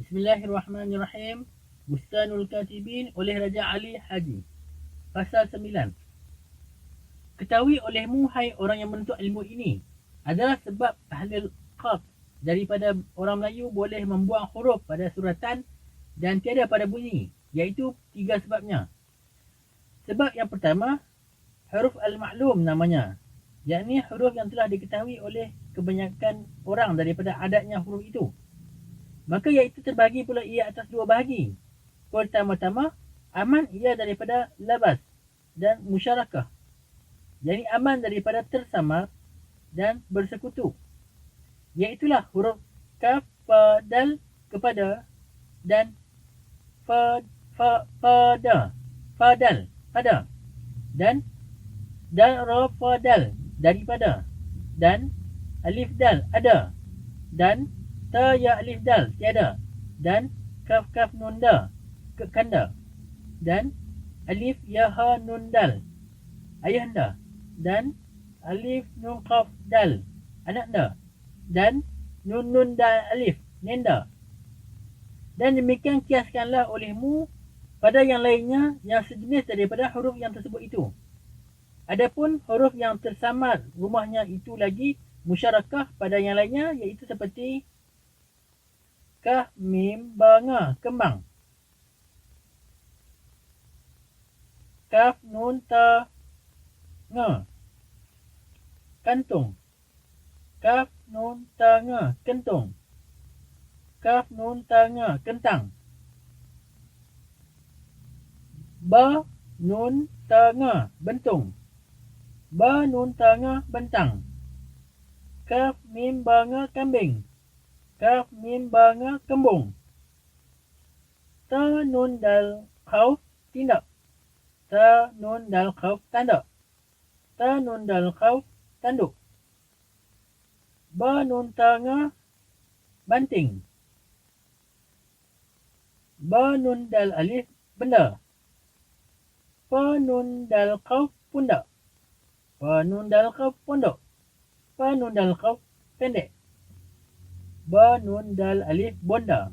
Bismillahirrahmanirrahim. Bustanul Katibin oleh Raja Ali Haji. Pasal 9. Ketahui olehmu, hai orang yang menuntut ilmu ini, adalah sebab ahli qaf daripada orang Melayu boleh membuang huruf pada suratan dan tiada pada bunyi, iaitu 3 sebabnya. Sebab yang pertama, huruf al-ma'lum namanya, yakni huruf yang telah diketahui oleh kebanyakan orang daripada adatnya huruf itu. Maka iaitu terbahagi pula ia atas 2 bahagi. Pertama-tama, aman ia daripada labas dan musyarakah, yakni aman daripada tersamar dan bersekutu. Iaitulah huruf kaf, fa, dal kepada dan pada dan ra, fa, dal daripada dan alif dal ada dan ta, ya, alif dal tiada dan kaf, kaf, nun, da kekanda dan alif, ya, ha, nun, dal ayahanda dan alif, nun, qaf, dal anaknya dan nun, nun, dal, alif nenda. Dan demikian kiaskanlah olehmu pada yang lainnya yang sejenis daripada huruf yang tersebut itu. Adapun huruf yang tersamar rumahnya itu lagi musyarakah pada yang lainnya, iaitu seperti kaf, mim, ba, nga kembang, kaf, nun, ta, nga kantung, kaf, nun, ta, nga kentung, kaf, nun, ta, nga kentang, ba, nun, ta, nga bentung, ba, nun, ta, nga bentang, kaf, mim, ba, nga kambing, kaf, mim, ba, nga kembung, ta, nun, dal, khauf tindak, ta, nun, dal, khauf tanda, ta, nun, dal, khauf tanduk, ba, nun, ta, nga banting, ba, nun, dal, alif benda, pa, nun, dal, khauf pundak, pa, nun, dal, khauf pondok, pa, nun, dal, khauf pendek, ba, nun, dal, alif bonda.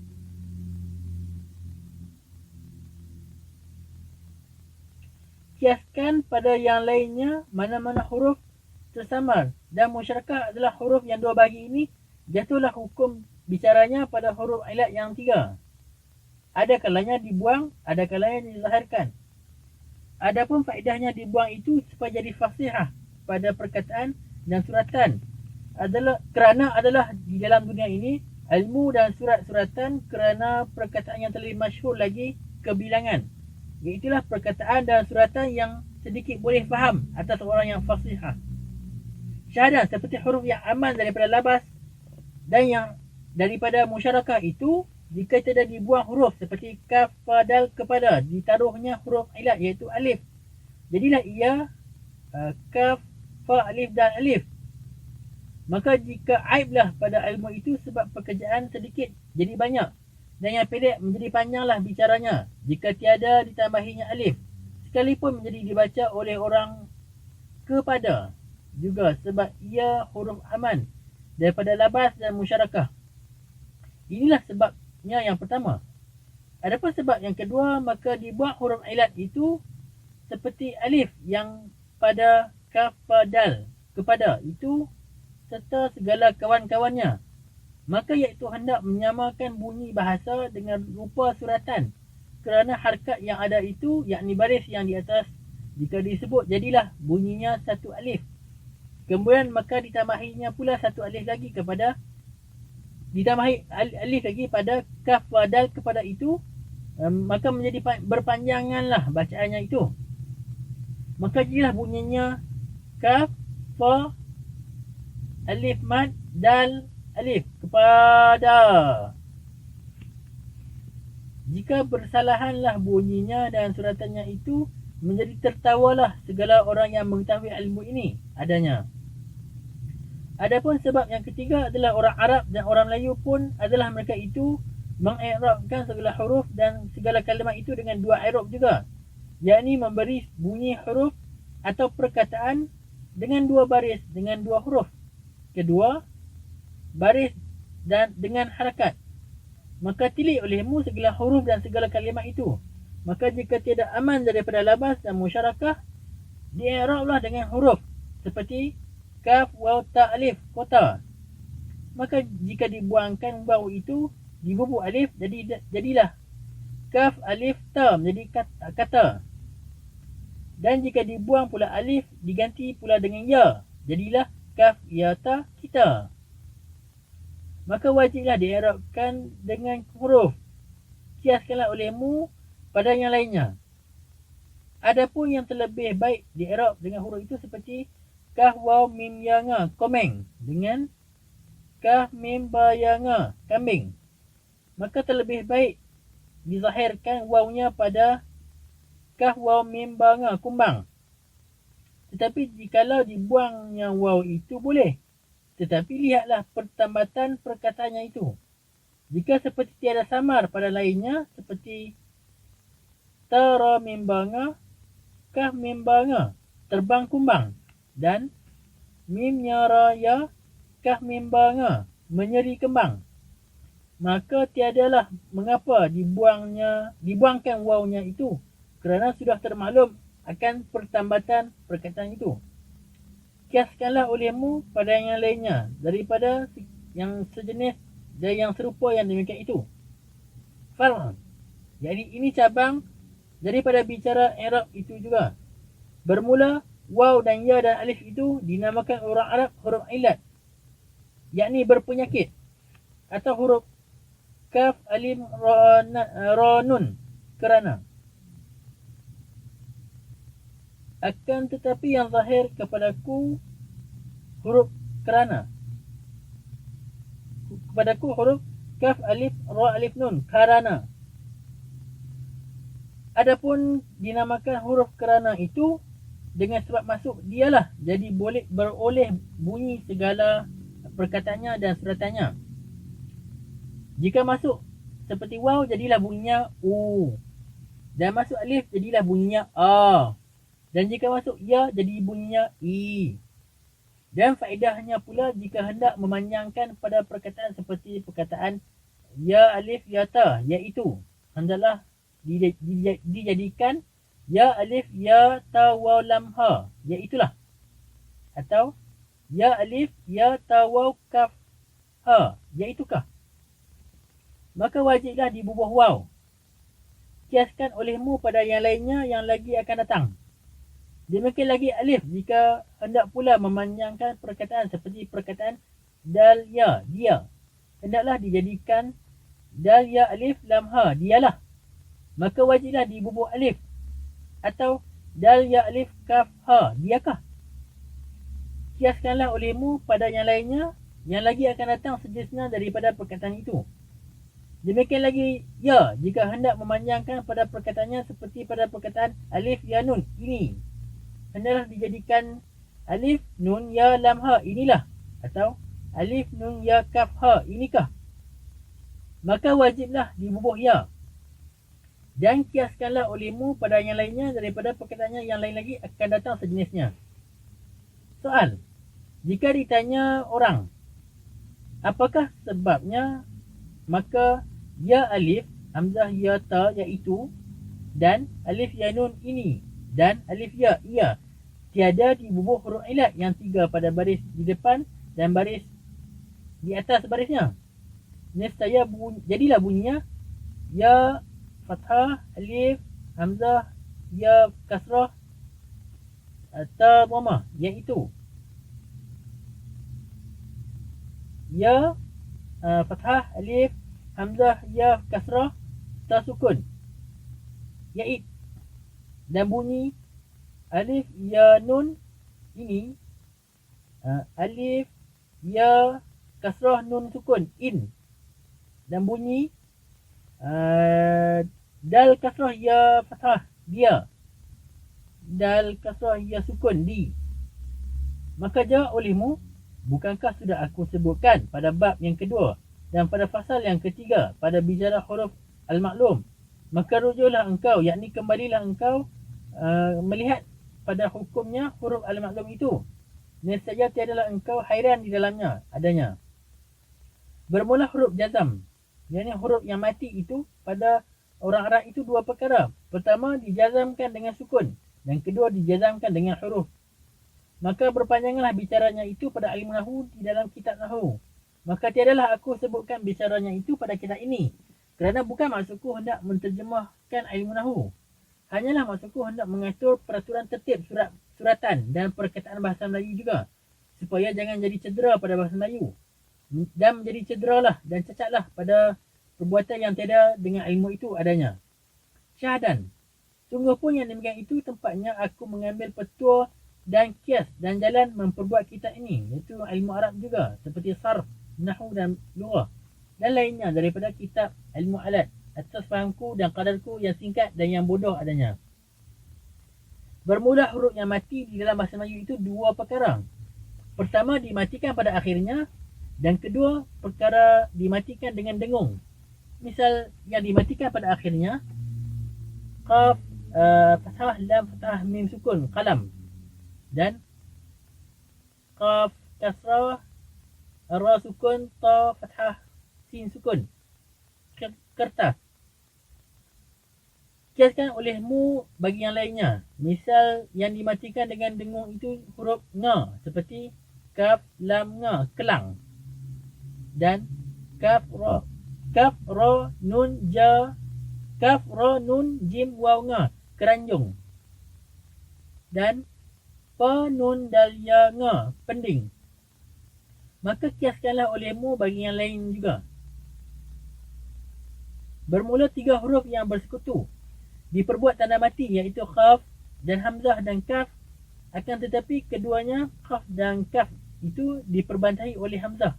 Kiaskan pada yang lainnya mana-mana huruf tersamar dan musyarakah adalah huruf yang 2 bahagi ini, jatuhlah hukum bicaranya pada huruf ilat yang 3. Ada kalanya dibuang, ada kalanya dizahirkan. Adapun faedahnya dibuang itu supaya jadi fasihah pada perkataan dan suratan adalah di dalam dunia ini ilmu dan surat-suratan kerana perkataan yang terlebih masyhur lagi kebilangan, iaitulah perkataan dan suratan yang sedikit boleh faham atas orang yang fasihah. Syahadah seperti huruf yang aman daripada labas dan yang daripada musyarakah itu, jika tidak dibuang huruf seperti kaf, fa, dal kepada, ditaruhnya huruf ilat iaitu alif, jadilah ia kaf, fa, alif, dal, alif. Maka jika aiblah pada ilmu itu sebab pekerjaan sedikit jadi banyak dan yang pendek menjadi panjanglah bicaranya jika tiada ditambahinya alif, sekalipun menjadi dibaca oleh orang kepada juga sebab ia huruf aman daripada labas dan musyarakah. Inilah sebabnya yang pertama. Adapun sebab yang kedua, maka dibuang huruf ilat itu seperti alif yang pada kaf, fa, dal kepada itu serta segala kawan-kawannya. Maka iaitu hendak menyamakan bunyi bahasa dengan rupa suratan kerana harkat yang ada itu, yakni baris yang di atas, jika disebut jadilah bunyinya 1 alif. Kemudian maka ditambahinya pula 1 alif lagi kepada, ditambahi alif lagi pada kaf, fa, dal kepada itu, maka menjadi berpanjanganlah bacaannya itu. Maka jadilah bunyinya kaf, fa, alif mad, dal, alif kepada. Jika bersalahanlah bunyinya dan suratannya itu, menjadi tertawalah segala orang yang mengetahui ilmu ini adanya. Adapun sebab yang ketiga adalah orang Arab dan orang Melayu pun adalah mereka itu mengi'rabkan segala huruf dan segala kalimat itu dengan 2 i'rab juga, yakni memberi bunyi huruf atau perkataan dengan 2 baris dengan 2 huruf, kedua baris dan dengan harakat, maka tilik olehmu segala huruf dan segala kalimat itu. Maka jika tidak aman daripada labas dan musyarakah, di-i'rablah dengan huruf seperti kaf, waw, ta, alif, kota. Maka jika dibuangkan waw itu, dibubuk alif, jadilah kaf, alif, ta menjadi kata. Dan jika dibuang pula alif, diganti pula dengan ya, jadilah kaf, ya, ta, kita. Maka wajiblah di-i'rabkan dengan huruf. Kiaskanlah olehmu pada yang lainnya. Adapun yang terlebih baik di-i'rab dengan huruf itu seperti kaf, waw, mim, ya, nga, komeng dengan kaf, mim, ba, ya, nga, kambing. Maka terlebih baik dizahirkan wawnya pada kaf, waw, mim, ba, nga, kumbang. Tetapi jikalau dibuangnya waw itu boleh. Tetapi lihatlah pertambatan perkataannya itu. Jika seperti tiada samar pada lainnya, seperti tara mim, ba, nga, kaf, mim, ba, nga, terbang kumbang, dan mim, ya, ra, ya, kaf, mim, ba, nga, menyeri kembang, maka tiadalah mengapa dibuangkan wawnya itu, kerana sudah termaklum akan pertambatan perkataan itu. Kiaskanlah olehmu pada yang lainnya daripada yang sejenis dan yang serupa yang demikian itu. Far'an, jadi ini cabang daripada bicara i'rab itu juga. Bermula waw dan ya dan alif itu dinamakan orang Arab huruf ilat, yakni berpenyakit, atau huruf kaf, alif, ra, nun, kerana. Akan tetapi yang zahir kepadaku huruf kerana. Kepadaku huruf kaf, alif, ra, alif, nun, karana. Adapun dinamakan huruf kerana itu dengan sebab masuk dialah, jadi boleh beroleh bunyi segala perkataannya dan seratannya. Jika masuk seperti waw, jadilah bunyinya u, dan masuk alif, jadilah bunyinya a, dan jika masuk ya, jadi bunyinya i. Dan faedahnya pula jika hendak memanjangkan pada perkataan seperti perkataan ya, alif, ya, ta, iaitu hendaklah dijadikan ya, alif, ya, ta, waw, lam, ha, iaitulah. Atau ya, alif, ya, ta, waw, kaf, ha, iaitukah. Maka wajiblah dibubuh waw. Kiaskan olehmu pada yang lainnya yang lagi akan datang. Demikian lagi alif jika hendak pula memanjangkan perkataan seperti perkataan dal, ya, dia, hendaklah dijadikan dal, ya, alif, lam, ha, dialah. Maka wajiblah dibubuh alif. Atau dal, ya, alif, kaf, ha, diakah. Kiaskanlah olehmu pada yang lainnya yang lagi akan datang sejenisnya daripada perkataan itu. Demikian lagi ya jika hendak memanjangkan pada perkataannya seperti pada perkataan alif, ya, nun, ini, hendaklah dijadikan alif, nun, ya, lam, ha, inilah. Atau alif, nun, ya, kaf, ha, inikah. Maka wajiblah dibubuh ya. Dan kiaskanlah olehmu pada yang lainnya daripada perkataannya yang lain lagi akan datang sejenisnya. Soal, jika ditanya orang, apakah sebabnya, maka ya, alif, hamzah, ya, ta, iaitu, dan alif, ya, nun, ini, dan alif, ya, ia, tiada dibubuh huruf ilat yang 3 pada baris di depan dan baris di atas barisnya. Nescaya jadilah bunyinya ya, fathah, alif, hamzah, ya, kasrah, ta, dhamma, iaitu ya, fathah, alif, hamzah, ya, kasrah, ta, sukun, yait, dan bunyi alif, ya, nun, ini, alif, ya, kasrah, nun, sukun, in, dan bunyi dal, kasrah, ya, fathah, dia, dal, kasrah, ya, sukun, di. Maka jawab olehmu, bukankah sudah aku sebutkan pada bab yang kedua dan pada fasal yang ketiga pada bicara huruf al-maklum? Maka rujuklah engkau, yakni kembalilah engkau melihat pada hukumnya huruf al-maklum itu. Nescaya tiadalah engkau hairan di dalamnya adanya. Bermula huruf jazam. Yang huruf yang mati itu pada orang Arab itu dua perkara. Pertama dijazamkan dengan sukun dan kedua dijazamkan dengan huruf. Maka berpanjanglah bicaranya itu pada ilmu nahwu di dalam kitab nahwu. Maka tiadalah aku sebutkan bicaranya itu pada kitab ini. Kerana bukan maksudku hendak menterjemahkan ilmu nahwu. Hanyalah maksudku hendak mengatur peraturan tertib suratan dan perkataan bahasa Melayu juga. Supaya jangan jadi cedera pada bahasa Melayu. Dan menjadi cederalah dan cacatlah pada perbuatan yang tiada dengan ilmu itu adanya. Syahadan. Sungguh pun yang demikian itu tempatnya aku mengambil petua dan kias dan jalan memperbuat kitab ini, iaitu ilmu Arab juga, seperti sarf, nahwu dan lughah dan lainnya daripada kitab ilmu alat, atas fahamku dan kadarku yang singkat dan yang bodoh adanya. Bermula huruf yang mati di dalam bahasa Melayu itu dua perkara. Pertama dimatikan pada akhirnya dan kedua perkara dimatikan dengan dengung. Misal yang dimatikan pada akhirnya qaf, fathah, lam, fathah, mim, sukun, qalam, dan qaf, kasrah, ra, sukun, ta, fathah, sin, sukun, kertas. Kiaskan olehmu bagi yang lainnya. Misal yang dimatikan dengan dengung itu huruf nga, seperti kaf, lam, nga, kelang, dan kaf, ra, nun, ja, kaf, ra, nun, jim, waw, nga, keranjung, dan pa, nun, dal, ya, nga, pending. Maka kiaskanlah olehmu bagi yang lain juga. Bermula tiga huruf yang bersekutu diperbuat tanda mati, iaitu khaf dan hamzah dan kaf, akan tetapi keduanya khaf dan kaf itu diperbantahi oleh hamzah.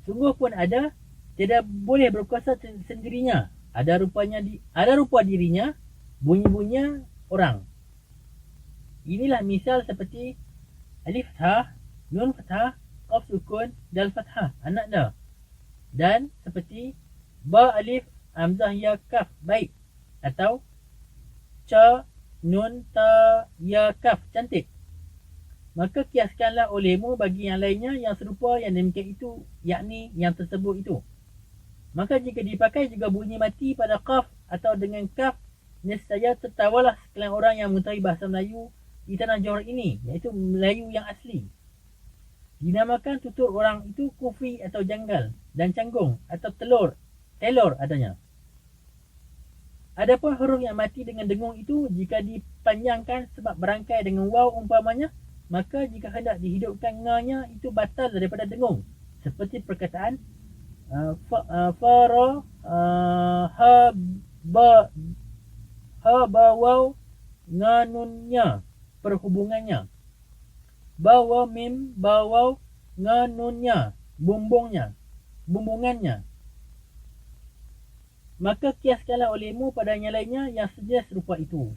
Sungguh pun ada, tidak boleh berkuasa sendirinya. Ada rupa dirinya, bunyi-bunyinya orang. Inilah misal seperti alif fathah, nun fathah, qaf sukun, dal fathah, anak dah. Dan seperti ba alif, hamzah ya kaf, baik. Atau ca, nun, ta, ya kaf, cantik. Maka kiaskanlah olehmu bagi yang lainnya yang serupa yang demikian itu, yakni yang tersebut itu. Maka jika dipakai juga bunyi mati pada qaf atau dengan kaf, nescaya tertawalah sekalian orang yang mengetahui bahasa Melayu di tanah Johor ini, iaitu Melayu yang asli. Dinamakan tutur orang itu kufi atau janggal, dan canggung atau telur adanya. Adapun huruf yang mati dengan dengung itu, jika dipanjangkan sebab berangkai dengan waw umpamanya, maka jika hendak dihidupkan nganya itu batal daripada dengung. Seperti perkataan fara, ha, ba, waw, nganunnya, perhubungannya. Ba, waw, mim, ba, waw, nganunnya, bumbungannya. Maka kiaskanlah olehmu pada yang lainnya yang sejenis serupa itu.